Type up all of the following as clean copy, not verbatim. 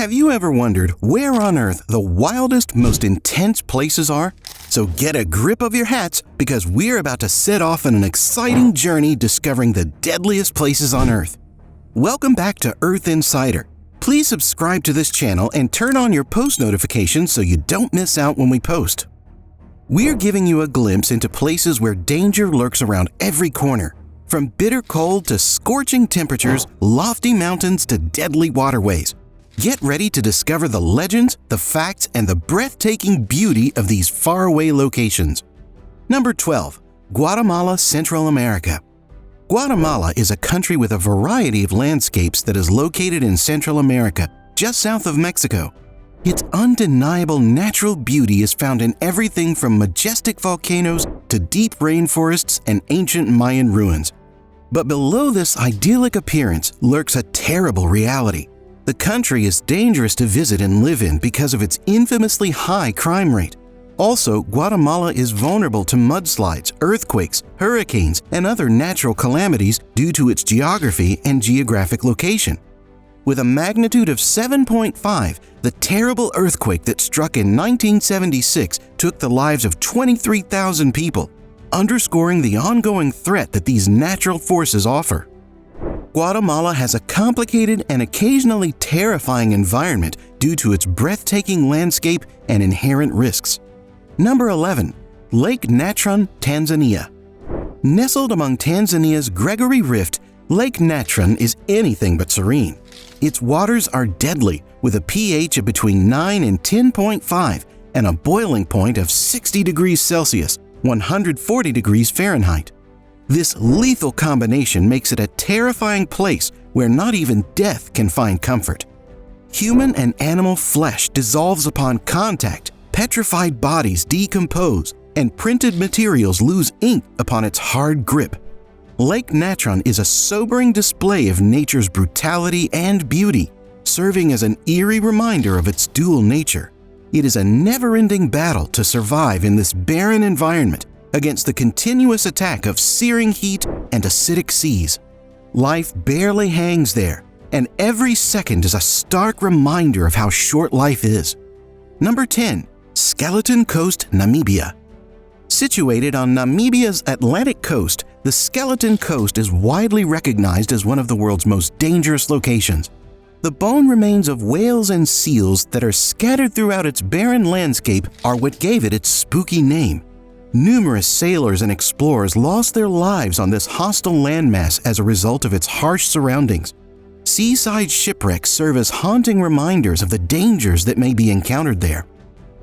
Have you ever wondered where on Earth the wildest, most intense places are? So get a grip of your hats because we're about to set off on an exciting journey discovering the deadliest places on Earth. Welcome back to Earth Insider. Please subscribe to this channel and turn on your post notifications so you don't miss out when we post. We're giving you a glimpse into places where danger lurks around every corner. From bitter cold to scorching temperatures, lofty mountains to deadly waterways. Get ready to discover the legends, the facts, and the breathtaking beauty of these faraway locations. Number 12. Guatemala, Central America. Guatemala is a country with a variety of landscapes that is located in Central America, just south of Mexico. Its undeniable natural beauty is found in everything from majestic volcanoes to deep rainforests and ancient Mayan ruins. But below this idyllic appearance lurks a terrible reality. The country is dangerous to visit and live in because of its infamously high crime rate. Also, Guatemala is vulnerable to mudslides, earthquakes, hurricanes, and other natural calamities due to its geography and geographic location. With a magnitude of 7.5, the terrible earthquake that struck in 1976 took the lives of 23,000 people, underscoring the ongoing threat that these natural forces offer. Guatemala has a complicated and occasionally terrifying environment due to its breathtaking landscape and inherent risks. Number 11. Lake Natron, Tanzania. Nestled among Tanzania's Gregory Rift, Lake Natron is anything but serene. Its waters are deadly, with a pH of between 9 and 10.5 and a boiling point of 60 degrees Celsius, 140 degrees Fahrenheit. This lethal combination makes it a terrifying place where not even death can find comfort. Human and animal flesh dissolves upon contact, petrified bodies decompose, and printed materials lose ink upon its hard grip. Lake Natron is a sobering display of nature's brutality and beauty, serving as an eerie reminder of its dual nature. It is a never-ending battle to survive in this barren environment against the continuous attack of searing heat and acidic seas. Life barely hangs there, and every second is a stark reminder of how short life is. Number 10. Skeleton Coast, Namibia. Situated on Namibia's Atlantic coast, the Skeleton Coast is widely recognized as one of the world's most dangerous locations. The bone remains of whales and seals that are scattered throughout its barren landscape are what gave it its spooky name. Numerous sailors and explorers lost their lives on this hostile landmass as a result of its harsh surroundings. Seaside shipwrecks serve as haunting reminders of the dangers that may be encountered there.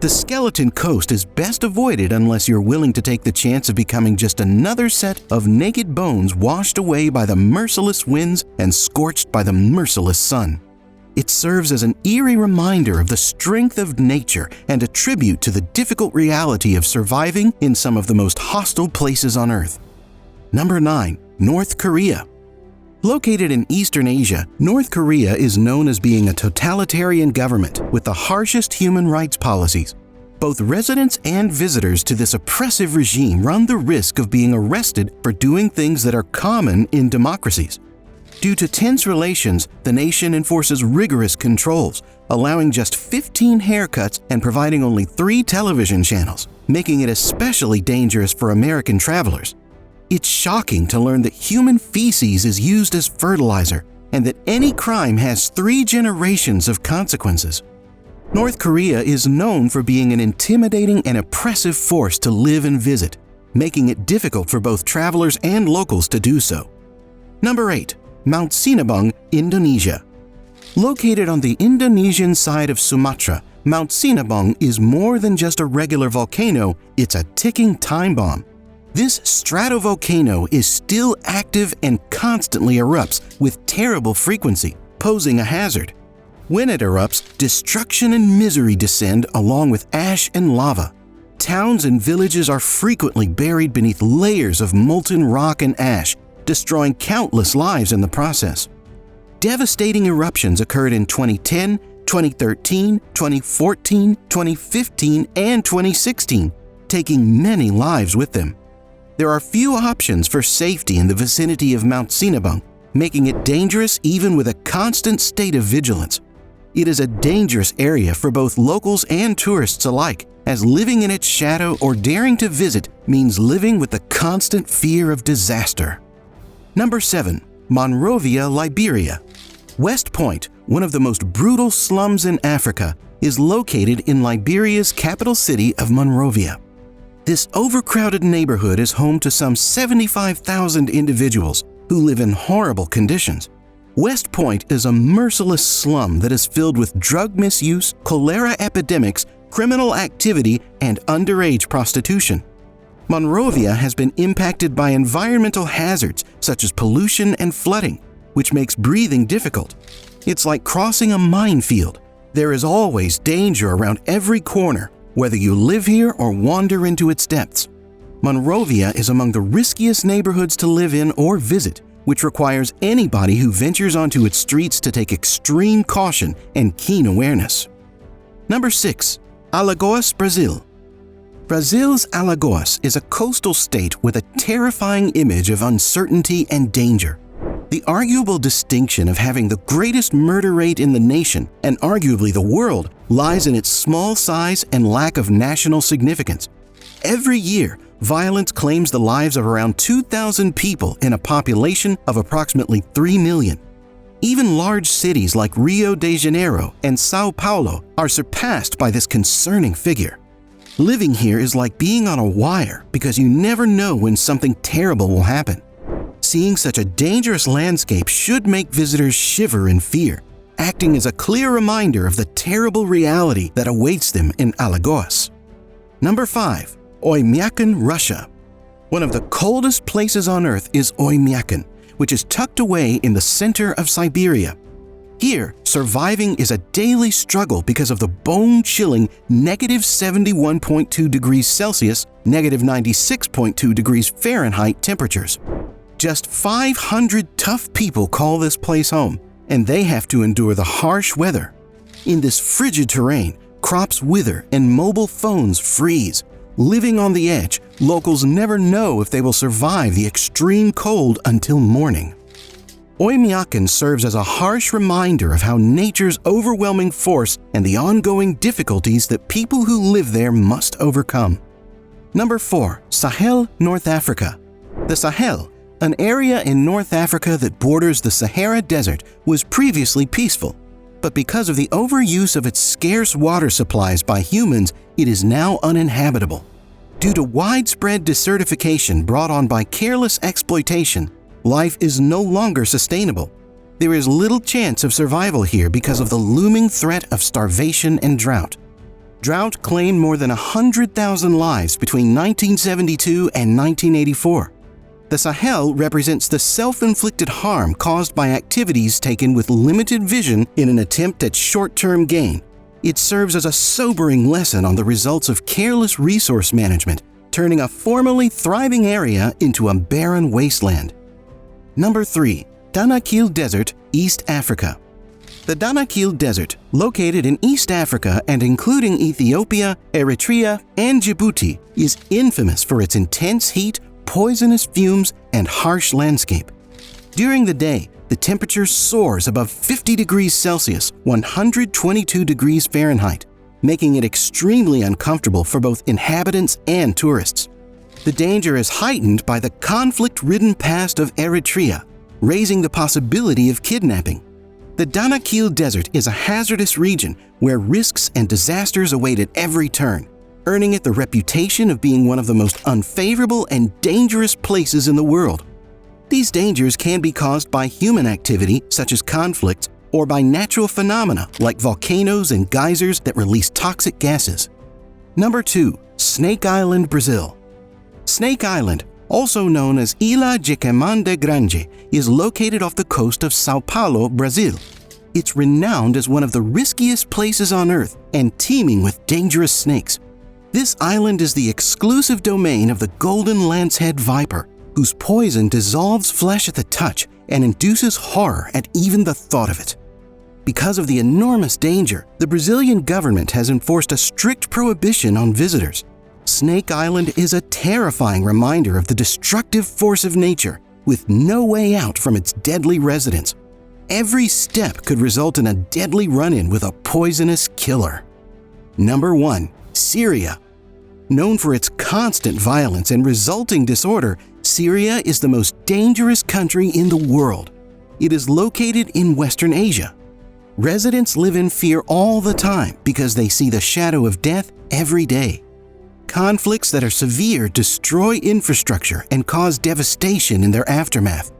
The Skeleton Coast is best avoided unless you're willing to take the chance of becoming just another set of naked bones washed away by the merciless winds and scorched by the merciless sun. It serves as an eerie reminder of the strength of nature and a tribute to the difficult reality of surviving in some of the most hostile places on Earth. Number 9. North Korea. Located in Eastern Asia, North Korea is known as being a totalitarian government with the harshest human rights policies. Both residents and visitors to this oppressive regime run the risk of being arrested for doing things that are common in democracies. Due to tense relations, the nation enforces rigorous controls, allowing just 15 haircuts and providing only 3 television channels, making it especially dangerous for American travelers. It's shocking to learn that human feces is used as fertilizer and that any crime has 3 generations of consequences. North Korea is known for being an intimidating and oppressive force to live and visit, making it difficult for both travelers and locals to do so. Number 8. Mount Sinabung, Indonesia. Located on the Indonesian side of Sumatra, Mount Sinabung is more than just a regular volcano, it's a ticking time bomb. This stratovolcano is still active and constantly erupts with terrible frequency, posing a hazard. When it erupts, destruction and misery descend along with ash and lava. Towns and villages are frequently buried beneath layers of molten rock and ash, destroying countless lives in the process. Devastating eruptions occurred in 2010, 2013, 2014, 2015, and 2016, taking many lives with them. There are few options for safety in the vicinity of Mount Sinabung, making it dangerous even with a constant state of vigilance. It is a dangerous area for both locals and tourists alike, as living in its shadow or daring to visit means living with the constant fear of disaster. Number 7. Monrovia, Liberia. West Point, one of the most brutal slums in Africa, is located in Liberia's capital city of Monrovia. This overcrowded neighborhood is home to some 75,000 individuals who live in horrible conditions. West Point is a merciless slum that is filled with drug misuse, cholera epidemics, criminal activity, and underage prostitution. Monrovia has been impacted by environmental hazards such as pollution and flooding, which makes breathing difficult. It's like crossing a minefield. There is always danger around every corner, whether you live here or wander into its depths. Monrovia is among the riskiest neighborhoods to live in or visit, which requires anybody who ventures onto its streets to take extreme caution and keen awareness. Number 6. Alagoas, Brazil. Brazil's Alagoas is a coastal state with a terrifying image of uncertainty and danger. The arguable distinction of having the greatest murder rate in the nation, and arguably the world, lies in its small size and lack of national significance. Every year, violence claims the lives of around 2,000 people in a population of approximately 3 million. Even large cities like Rio de Janeiro and Sao Paulo are surpassed by this concerning figure. Living here is like being on a wire because you never know when something terrible will happen. Seeing such a dangerous landscape should make visitors shiver in fear, acting as a clear reminder of the terrible reality that awaits them in Alagoas. Number 5. Oymyakon, Russia. One of the coldest places on Earth is Oymyakon, which is tucked away in the center of Siberia. Here, surviving is a daily struggle because of the bone-chilling negative 71.2 degrees Celsius, negative 96.2 degrees Fahrenheit temperatures. Just 500 tough people call this place home, and they have to endure the harsh weather. In this frigid terrain, crops wither and mobile phones freeze. Living on the edge, locals never know if they will survive the extreme cold until morning. Oymyakon serves as a harsh reminder of how nature's overwhelming force and the ongoing difficulties that people who live there must overcome. Number 4. Sahel, North Africa. The Sahel, an area in North Africa that borders the Sahara Desert, was previously peaceful, but because of the overuse of its scarce water supplies by humans, it is now uninhabitable. Due to widespread desertification brought on by careless exploitation, life is no longer sustainable. There is little chance of survival here because of the looming threat of starvation and drought. Drought claimed more than 100,000 lives between 1972 and 1984. The Sahel represents the self-inflicted harm caused by activities taken with limited vision in an attempt at short-term gain. It serves as a sobering lesson on the results of careless resource management, turning a formerly thriving area into a barren wasteland. Number 3. Danakil Desert, East Africa. The Danakil Desert, located in East Africa and including Ethiopia, Eritrea, and Djibouti, is infamous for its intense heat, poisonous fumes, and harsh landscape. During the day, the temperature soars above 50 degrees Celsius, 122 degrees Fahrenheit, making it extremely uncomfortable for both inhabitants and tourists. The danger is heightened by the conflict-ridden past of Eritrea, raising the possibility of kidnapping. The Danakil Desert is a hazardous region where risks and disasters await at every turn, earning it the reputation of being one of the most unfavorable and dangerous places in the world. These dangers can be caused by human activity, such as conflicts, or by natural phenomena like volcanoes and geysers that release toxic gases. Number 2. Snake Island, Brazil. Snake Island, also known as Ilha de Queimada Grande, is located off the coast of Sao Paulo, Brazil. It's renowned as one of the riskiest places on Earth and teeming with dangerous snakes. This island is the exclusive domain of the golden lancehead viper, whose poison dissolves flesh at the touch and induces horror at even the thought of it. Because of the enormous danger, the Brazilian government has enforced a strict prohibition on visitors. Snake Island is a terrifying reminder of the destructive force of nature, with no way out from its deadly residents. Every step could result in a deadly run-in with a poisonous killer. Number 1. Syria. Known for its constant violence and resulting disorder, Syria is the most dangerous country in the world. It is located in Western Asia. Residents live in fear all the time because they see the shadow of death every day. Conflicts that are severe destroy infrastructure and cause devastation in their aftermath.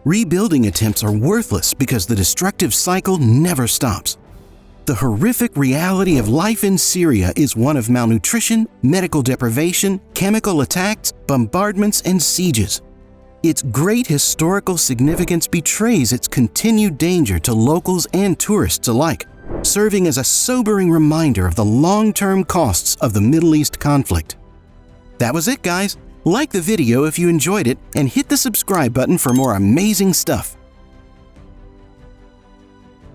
Rebuilding attempts are worthless because the destructive cycle never stops. The horrific reality of life in Syria is one of malnutrition, medical deprivation, chemical attacks, bombardments, and sieges. Its great historical significance betrays its continued danger to locals and tourists alike, serving as a sobering reminder of the long-term costs of the Middle East conflict. That was it, guys. Like the video if you enjoyed it and hit the subscribe button for more amazing stuff.